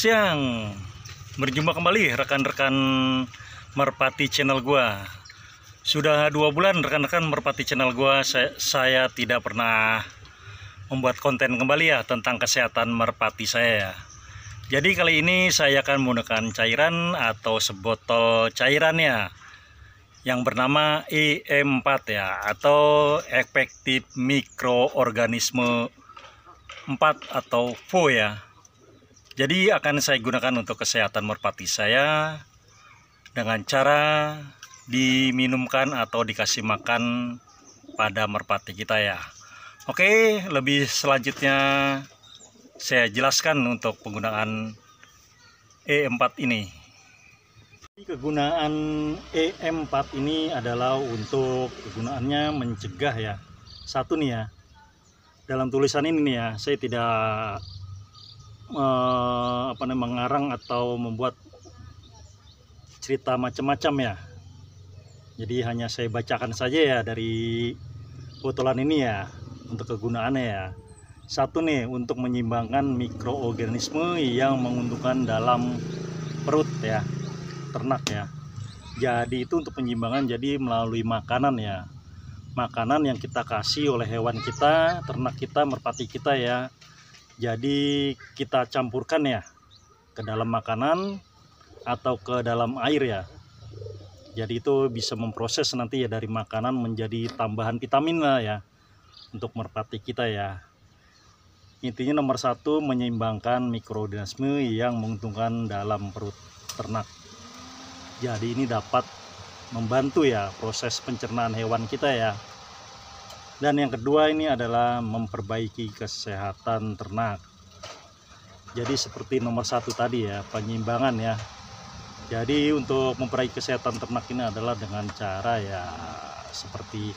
siang, berjumpa kembali rekan-rekan Merpati channel gua. Sudah 2 bulan rekan-rekan Merpati channel gua saya tidak pernah membuat konten kembali ya tentang kesehatan merpati saya ya. Jadi kali ini saya akan menggunakan cairan atau sebotol cairannya yang bernama E4 ya, atau efektif mikroorganisme 4 atau VO ya. Jadi akan saya gunakan untuk kesehatan merpati saya dengan cara diminumkan atau dikasih makan pada merpati kita ya. Oke, lebih selanjutnya saya jelaskan untuk penggunaan E4 ini. Kegunaan E4 ini adalah untuk kegunaannya mencegah ya. Satu nih ya, dalam tulisan ini nih ya, saya tidak mengarang atau membuat cerita macam-macam ya. Jadi hanya saya bacakan saja ya dari botolan ini ya untuk kegunaannya ya. Satu nih, untuk menyeimbangkan mikroorganisme yang menguntungkan dalam perut ya, ternak ya. Jadi itu untuk penyimbangan jadi melalui makanan ya. Makanan yang kita kasih oleh hewan kita, ternak kita, merpati kita ya. Jadi kita campurkan ya ke dalam makanan atau ke dalam air ya. Jadi itu bisa memproses nanti ya dari makanan menjadi tambahan vitamin lah ya untuk merpati kita ya. Intinya nomor 1, menyeimbangkan mikroorganisme yang menguntungkan dalam perut ternak. Jadi ini dapat membantu ya proses pencernaan hewan kita ya. Dan yang kedua ini adalah memperbaiki kesehatan ternak. Jadi seperti nomor 1 tadi ya, penyimbangan ya. Jadi untuk memperbaiki kesehatan ternak ini adalah dengan cara ya seperti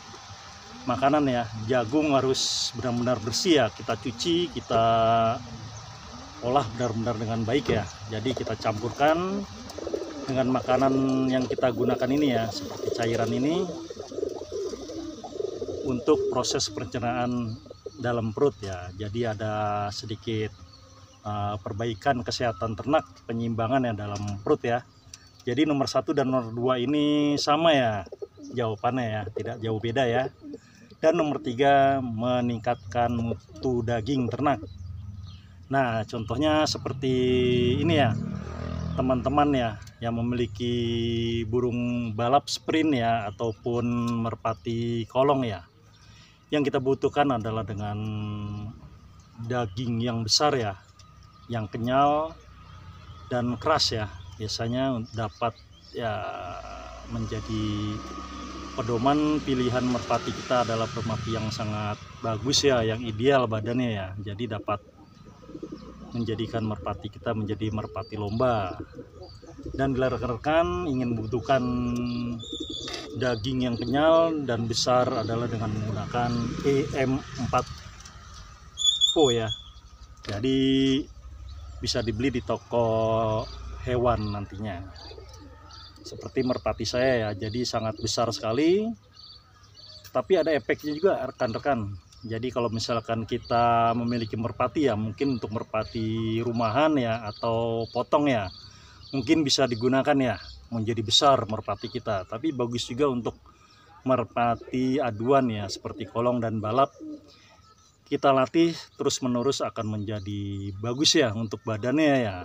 makanan ya. Jagung harus benar-benar bersih ya, kita cuci, kita olah benar-benar dengan baik ya. Jadi kita campurkan dengan makanan yang kita gunakan ini ya, seperti cairan ini, untuk proses pencernaan dalam perut ya. Jadi ada sedikit perbaikan kesehatan ternak, penyimbangan ya dalam perut ya. Jadi nomor 1 dan nomor 2 ini sama ya jawabannya ya, tidak jauh beda ya. Dan nomor 3, meningkatkan mutu daging ternak. Nah contohnya seperti ini ya teman-teman ya yang memiliki burung balap sprint ya ataupun merpati kolong ya. Yang kita butuhkan adalah dengan daging yang besar ya, yang kenyal dan keras ya. Biasanya dapat ya menjadi pedoman pilihan merpati kita adalah merpati yang sangat bagus ya, yang ideal badannya ya. Jadi dapat menjadikan merpati kita menjadi merpati lomba. Dan bila rekan-rekan ingin membutuhkan daging yang kenyal dan besar adalah dengan menggunakan E4 VO ya. Jadi bisa dibeli di toko hewan nantinya. Seperti merpati saya ya, jadi sangat besar sekali. Tapi ada efeknya juga rekan-rekan. Jadi kalau misalkan kita memiliki merpati ya, mungkin untuk merpati rumahan ya atau potong ya, mungkin bisa digunakan ya menjadi besar merpati kita. Tapi bagus juga untuk merpati aduan ya, seperti kolong dan balap. Kita latih terus menerus akan menjadi bagus ya untuk badannya ya,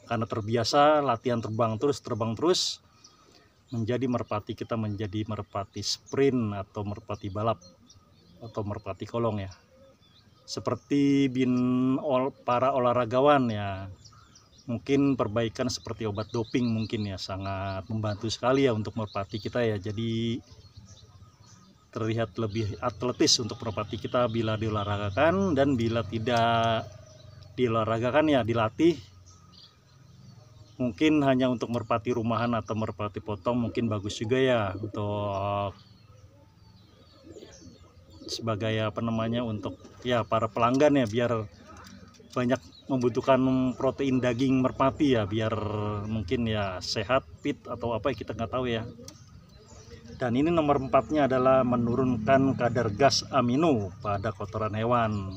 karena terbiasa latihan terbang terus menjadi merpati kita menjadi merpati sprint atau merpati balap atau merpati kolong ya. Seperti para olahragawan ya, mungkin perbaikan seperti obat doping mungkin ya, sangat membantu sekali ya untuk merpati kita ya. Jadi terlihat lebih atletis untuk merpati kita bila diolahragakan, dan bila tidak diolahragakan ya dilatih. Mungkin hanya untuk merpati rumahan atau merpati potong mungkin bagus juga ya untuk sebagai untuk ya para pelanggan ya, biar banyak membutuhkan protein daging merpati ya, biar mungkin ya sehat, fit atau apa ya, kita nggak tahu ya. Dan ini nomor 4-nya adalah menurunkan kadar gas amino pada kotoran hewan.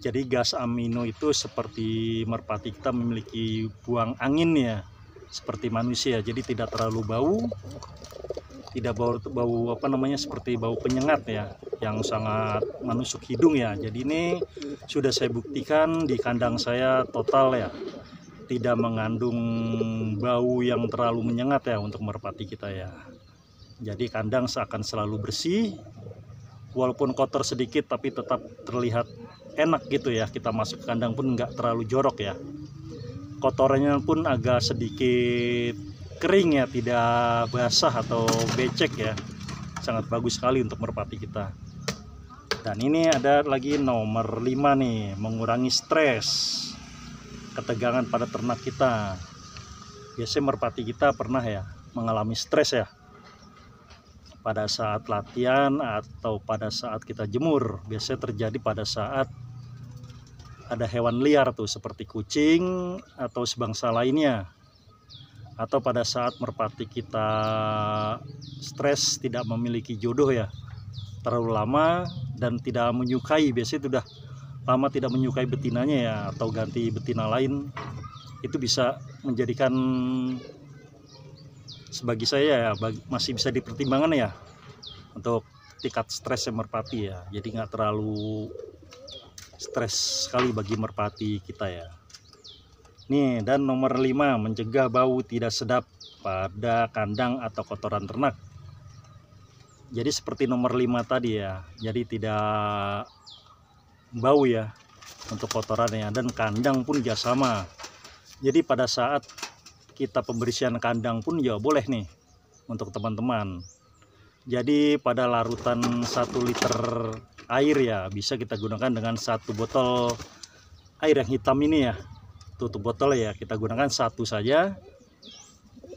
Jadi gas amino itu seperti merpati kita memiliki buang angin ya, seperti manusia. Jadi tidak terlalu bau, tidak bau apa namanya seperti bau penyengat ya, yang sangat menusuk hidung ya. Jadi ini sudah saya buktikan di kandang saya total ya, tidak mengandung bau yang terlalu menyengat ya untuk merpati kita ya. Jadi kandang akan selalu bersih, walaupun kotor sedikit tapi tetap terlihat enak gitu ya. Kita masuk ke kandang pun nggak terlalu jorok ya, kotorannya pun agak sedikit kering ya, tidak basah atau becek ya. Sangat bagus sekali untuk merpati kita. Dan ini ada lagi nomor 5 nih, mengurangi stres, ketegangan pada ternak kita. Biasanya merpati kita pernah ya mengalami stres ya, pada saat latihan atau pada saat kita jemur. Biasanya terjadi pada saat ada hewan liar tuh seperti kucing atau sebangsa lainnya, atau pada saat merpati kita stres, tidak memiliki jodoh ya, terlalu lama dan tidak menyukai, biasanya sudah lama tidak menyukai betinanya ya, atau ganti betina lain. Itu bisa menjadikan, sebagi saya ya, masih bisa dipertimbangkan ya untuk tingkat stres merpati ya. Jadi nggak terlalu stres sekali bagi merpati kita ya. Nih, dan nomor 5, mencegah bau tidak sedap pada kandang atau kotoran ternak. Jadi seperti nomor 5 tadi ya, jadi tidak bau ya untuk kotorannya, dan kandang pun juga sama. Jadi pada saat kita pembersihan kandang pun ya boleh nih untuk teman-teman. Jadi pada larutan 1 liter air ya, bisa kita gunakan dengan 1 botol air yang hitam ini ya. Tutup botol ya, kita gunakan 1 saja,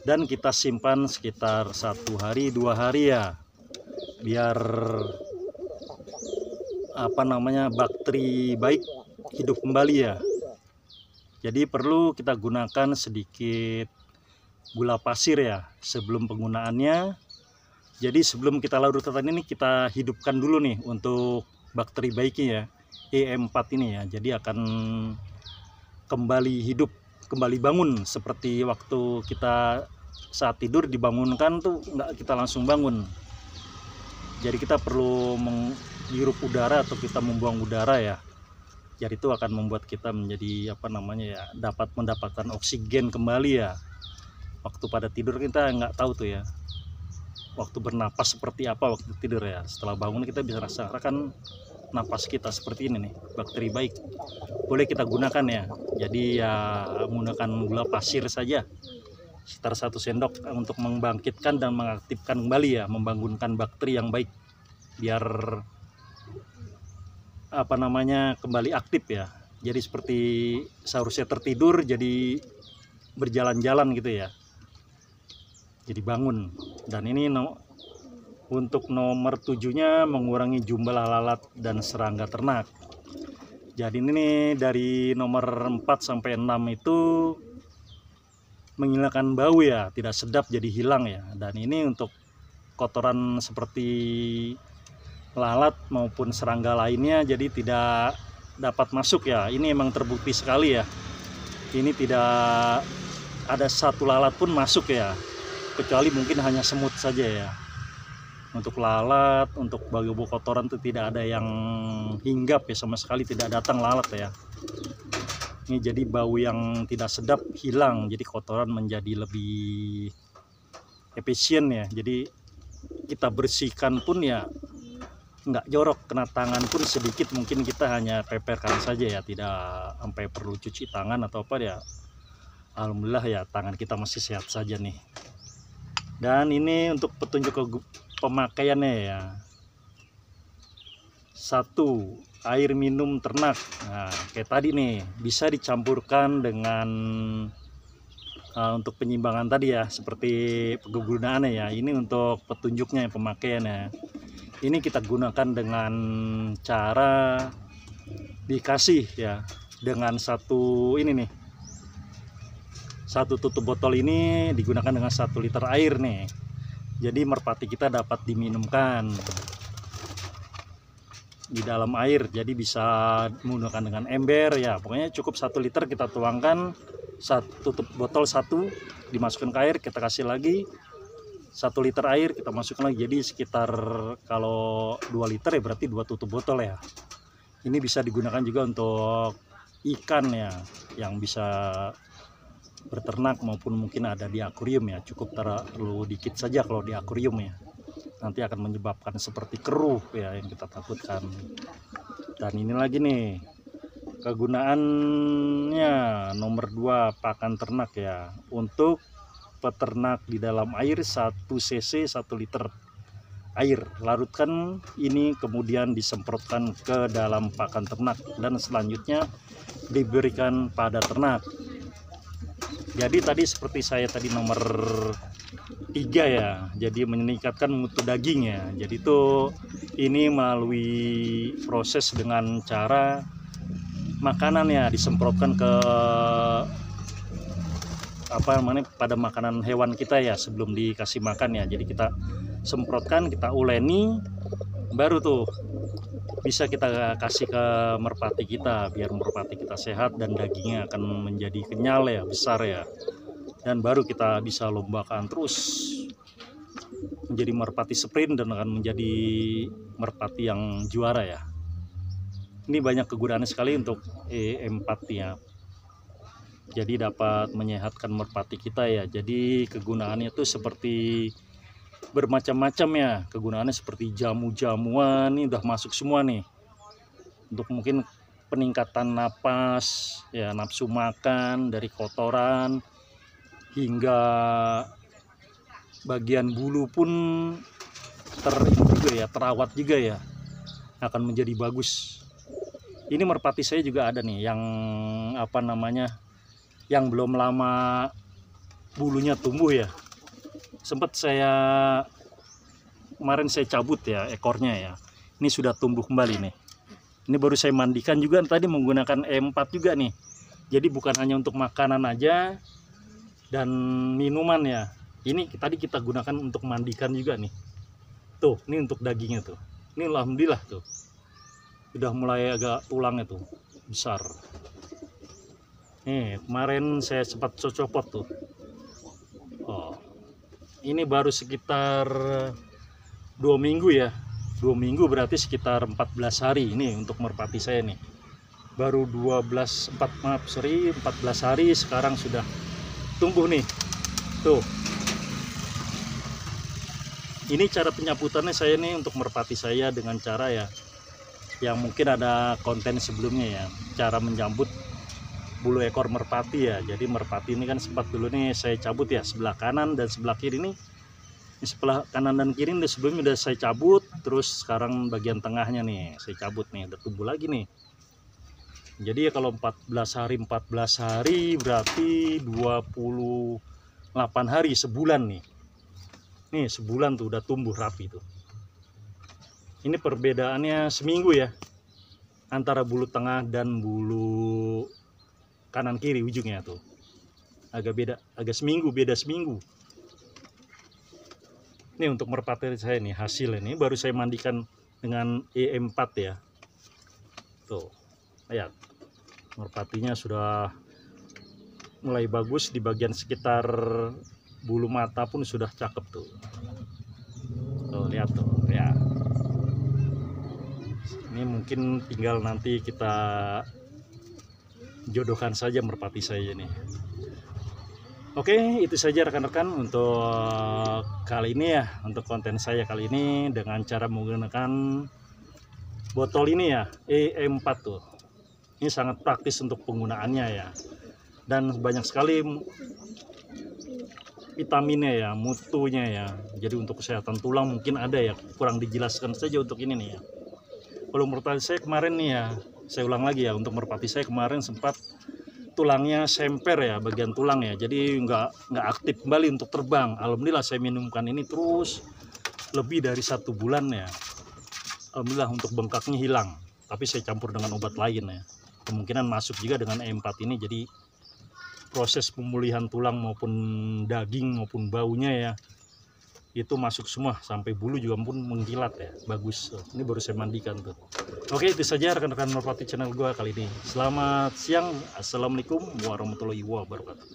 dan kita simpan sekitar 1 hari 2 hari ya, biar apa namanya bakteri baik hidup kembali ya. Jadi perlu kita gunakan sedikit gula pasir ya sebelum penggunaannya. Jadi sebelum kita larutkan ini, kita hidupkan dulu nih untuk bakteri baiknya ya, E4 ini ya. Jadi akan kembali hidup, kembali bangun, seperti waktu kita saat tidur dibangunkan tuh nggak kita langsung bangun. Jadi kita perlu menghirup udara atau kita membuang udara ya. Jadi itu akan membuat kita menjadi apa namanya ya, dapat mendapatkan oksigen kembali ya. Waktu pada tidur kita nggak tahu tuh ya, waktu bernapas seperti apa waktu tidur ya. Setelah bangun kita bisa rasakan napas kita seperti ini nih, bakteri baik. Boleh kita gunakan ya. Jadi ya menggunakan gula pasir saja, sekitar 1 sendok untuk membangkitkan dan mengaktifkan kembali ya, membangunkan bakteri yang baik biar apa namanya kembali aktif ya. Jadi seperti seharusnya tertidur jadi berjalan-jalan gitu ya, jadi bangun. Dan ini untuk nomor 7-nya, mengurangi jumlah lalat dan serangga ternak. Jadi ini dari nomor 4 sampai 6 itu menghilangkan bau ya, tidak sedap jadi hilang ya. Dan ini untuk kotoran seperti lalat maupun serangga lainnya jadi tidak dapat masuk ya. Ini emang terbukti sekali ya. Ini tidak ada 1 lalat pun masuk ya, kecuali mungkin hanya semut saja ya. Untuk lalat, untuk bau-bau kotoran itu tidak ada yang hinggap ya, sama sekali tidak datang lalat ya. Ini jadi bau yang tidak sedap hilang, jadi kotoran menjadi lebih efisien ya. Jadi kita bersihkan pun ya nggak jorok, kena tangan pun sedikit mungkin kita hanya peperkan saja ya, tidak sampai perlu cuci tangan atau apa ya. Alhamdulillah ya, tangan kita masih sehat saja nih. Dan ini untuk petunjuk pemakaiannya ya. 1, air minum ternak. Nah, kayak tadi nih, bisa dicampurkan dengan untuk penyimbangan tadi ya, seperti penggunaannya ya. Ini untuk petunjuknya pemakaiannya. Ini kita gunakan dengan cara dikasih ya, dengan 1 ini nih, 1 tutup botol ini digunakan dengan 1 liter air nih. Jadi merpati kita dapat diminumkan. di dalam air, jadi bisa menggunakan dengan ember ya. Pokoknya cukup 1 liter kita tuangkan, tutup botol 1, dimasukkan ke air, kita kasih lagi 1 liter air, kita masukkan lagi. Jadi sekitar kalau 2 liter ya berarti 2 tutup botol ya. Ini bisa digunakan juga untuk ikan ya, yang bisa berternak maupun mungkin ada di akuarium ya. Cukup terlalu dikit saja kalau di akuarium ya, nanti akan menyebabkan seperti keruh ya yang kita takutkan. Dan ini lagi nih kegunaannya, nomor 2, pakan ternak ya. Untuk peternak di dalam air 1 cc 1 liter air, larutkan ini kemudian disemprotkan ke dalam pakan ternak dan selanjutnya diberikan pada ternak. Jadi tadi seperti saya tadi nomor 3 ya, jadi meningkatkan mutu daging ya. Jadi itu ini melalui proses dengan cara makanan ya, disemprotkan ke pada makanan hewan kita ya sebelum dikasih makan ya. Jadi kita semprotkan, kita uleni, baru tuh bisa kita kasih ke merpati kita biar merpati kita sehat dan dagingnya akan menjadi kenyal ya, besar ya. Dan baru kita bisa lombakan terus menjadi merpati sprint dan akan menjadi merpati yang juara ya. Ini banyak kegunaannya sekali untuk E4 ya. Jadi dapat menyehatkan merpati kita ya. Jadi kegunaannya itu seperti bermacam-macam ya. Kegunaannya seperti jamu-jamuan, ini udah masuk semua nih. Untuk mungkin peningkatan napas ya, nafsu makan, dari kotoran hingga bagian bulu pun terawat juga ya, akan menjadi bagus. Ini merpati saya juga ada nih yang yang belum lama bulunya tumbuh ya. Sempat kemarin saya cabut ya ekornya ya. Ini sudah tumbuh kembali nih. Ini baru saya mandikan juga tadi menggunakan E4 juga nih. Jadi bukan hanya untuk makanan aja dan minuman ya. Ini tadi kita gunakan untuk mandikan juga nih. Tuh, ini untuk dagingnya tuh. Ini alhamdulillah tuh. Udah mulai agak tulangnya tuh besar. Nih, kemarin saya sempat copot tuh. Oh. Ini baru sekitar 2 minggu ya. 2 minggu berarti sekitar 14 hari ini untuk merpati saya nih. Baru 14 hari sekarang sudah tumbuh nih. Tuh. Ini cara penyaputannya saya nih untuk merpati saya dengan cara ya, yang mungkin ada konten sebelumnya ya, cara menjambut bulu ekor merpati ya. Jadi merpati ini kan sempat dulu nih saya cabut ya, sebelah kanan dan sebelah kiri nih. Ini sebelah kanan dan kiri ini sebelumnya udah saya cabut, terus sekarang bagian tengahnya nih saya cabut nih, udah tumbuh lagi nih. Jadi ya kalau 14 hari berarti 28 hari, sebulan nih. Nih sebulan tuh udah tumbuh rapi tuh. Ini perbedaannya seminggu ya, antara bulu tengah dan bulu kanan kiri ujungnya tuh. Agak beda seminggu. Ini untuk merpati saya nih hasil ini baru saya mandikan dengan E4 ya. Tuh. Lihat. Merpatinya sudah mulai bagus, di bagian sekitar bulu mata pun sudah cakep tuh. Tuh, lihat tuh, ya. Ini mungkin tinggal nanti kita jodohkan saja merpati saya ini. Oke, itu saja rekan-rekan untuk kali ini ya, untuk konten saya kali ini dengan cara menggunakan botol ini ya, E4 tuh. Ini sangat praktis untuk penggunaannya ya, dan banyak sekali vitaminnya ya, mutunya ya. Jadi untuk kesehatan tulang mungkin ada ya, kurang dijelaskan saja untuk ini nih ya. Kalau merpati saya kemarin nih ya, saya ulang lagi ya, untuk merpati saya kemarin sempat tulangnya semper ya, bagian tulang ya, jadi nggak aktif kembali untuk terbang. Alhamdulillah saya minumkan ini terus lebih dari 1 bulan ya. Alhamdulillah untuk bengkaknya hilang, tapi saya campur dengan obat lain ya. Kemungkinan masuk juga dengan E4 ini, jadi proses pemulihan tulang maupun daging maupun baunya ya itu masuk semua, sampai bulu juga pun mengkilat ya, bagus. Ini baru saya mandikan tuh. Oke, itu saja rekan-rekan merpati channel gua kali ini. Selamat siang, assalamualaikum warahmatullahi wabarakatuh.